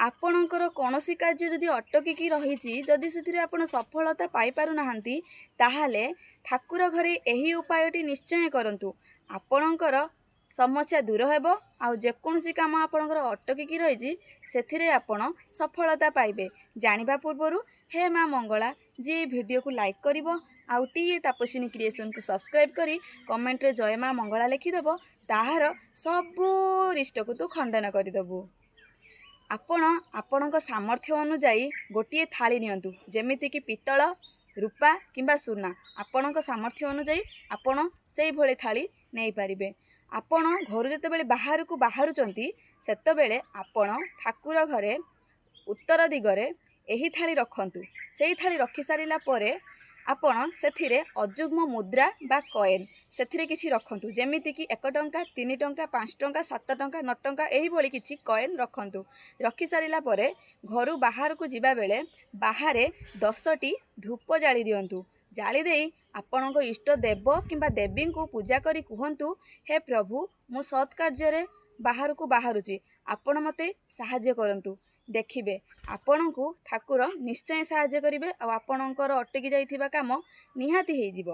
ଆପଣଙ୍କର କୌଣସି କାର୍ଯ୍ୟ ଯଦି ଅଟକିକି ରହିଛି, ଯଦି ସେଥିରେ ଆପଣ ସଫଳତା ପାଇପାରୁନାହାନ୍ତି, ତାହେଲେ ଠାକୁର ଘରେ ଏହି ଉପାୟଟି ନିଶ୍ଚୟ କରନ୍ତୁ। ଆପଣଙ୍କର ସମସ୍ୟା ଦୂର ହେବ ଆଉ ଯେକୌଣସି କାମ ଆପଣଙ୍କର ଅଟକିକି ରହିଛି ସେଥିରେ ଆପଣ ସଫଳତା ପାଇବେ। ଜାଣିବା ପୂର୍ବରୁ ହେ ମା ମଙ୍ଗଳା, ଯିଏ ଭିଡ଼ିଓକୁ ଲାଇକ୍ କରିବ ଆଉ ଟିଏ ତାପସ୍ୱିନୀ କ୍ରିଏସନକୁ ସବସ୍କ୍ରାଇବ୍ କରି କମେଣ୍ଟରେ ଜୟ ମା ମଙ୍ଗଳା ଲେଖିଦେବ, ତାହାର ସବୁ ରିଷ୍ଟକୁ ତୁ ଖଣ୍ଡନ କରିଦେବୁ। ଆପଣ ଆପଣଙ୍କ ସାମର୍ଥ୍ୟ ଅନୁଯାୟୀ ଗୋଟିଏ ଥାଳି ନିଅନ୍ତୁ, ଯେମିତିକି ପିତ୍ତଳ, ରୂପା କିମ୍ବା ସୁନା। ଆପଣଙ୍କ ସାମର୍ଥ୍ୟ ଅନୁଯାୟୀ ଆପଣ ସେଇଭଳି ଥାଳି ନେଇପାରିବେ। ଆପଣ ଘରୁ ଯେତେବେଳେ ବାହାରକୁ ବାହାରୁଛନ୍ତି ସେତେବେଳେ ଆପଣ ଠାକୁର ଘରେ ଉତ୍ତର ଦିଗରେ ଏହି ଥାଳି ରଖନ୍ତୁ। ସେଇ ଥାଳି ରଖିସାରିଲା ପରେ ଆପଣ ସେଥିରେ ଅଯୁଗ୍ମ ମୁଦ୍ରା ବା କଏନ୍ ସେଥିରେ କିଛି ରଖନ୍ତୁ, ଯେମିତିକି 1 ଟଙ୍କା, 3 ଟଙ୍କା, 5 ଟଙ୍କା, 7 ଟଙ୍କା, 9 ଟଙ୍କା ଏହିଭଳି କିଛି କଏନ୍ ରଖନ୍ତୁ। ରଖିସାରିଲା ପରେ ଘରୁ ବାହାରକୁ ଯିବା ବେଳେ ବାହାରେ 10ଟି ଧୂପ ଜାଳି ଦିଅନ୍ତୁ। ଜାଳି ଦେଇ ଆପଣଙ୍କ ଇଷ୍ଟ ଦେବ କିମ୍ବା ଦେବୀଙ୍କୁ ପୂଜା କରି କୁହନ୍ତୁ, ହେ ପ୍ରଭୁ, ମୁଁ ସତ୍ କାର୍ଯ୍ୟରେ ବାହାରକୁ ବାହାରୁଛି, ଆପଣ ମୋତେ ସାହାଯ୍ୟ କରନ୍ତୁ। ଦେଖିବେ ଆପଣଙ୍କୁ ଠାକୁର ନିଶ୍ଚୟ ସାହାଯ୍ୟ କରିବେ ଆଉ ଆପଣଙ୍କର ଅଟକି ଯାଇଥିବା କାମ ନିହାତି ହେଇଯିବ।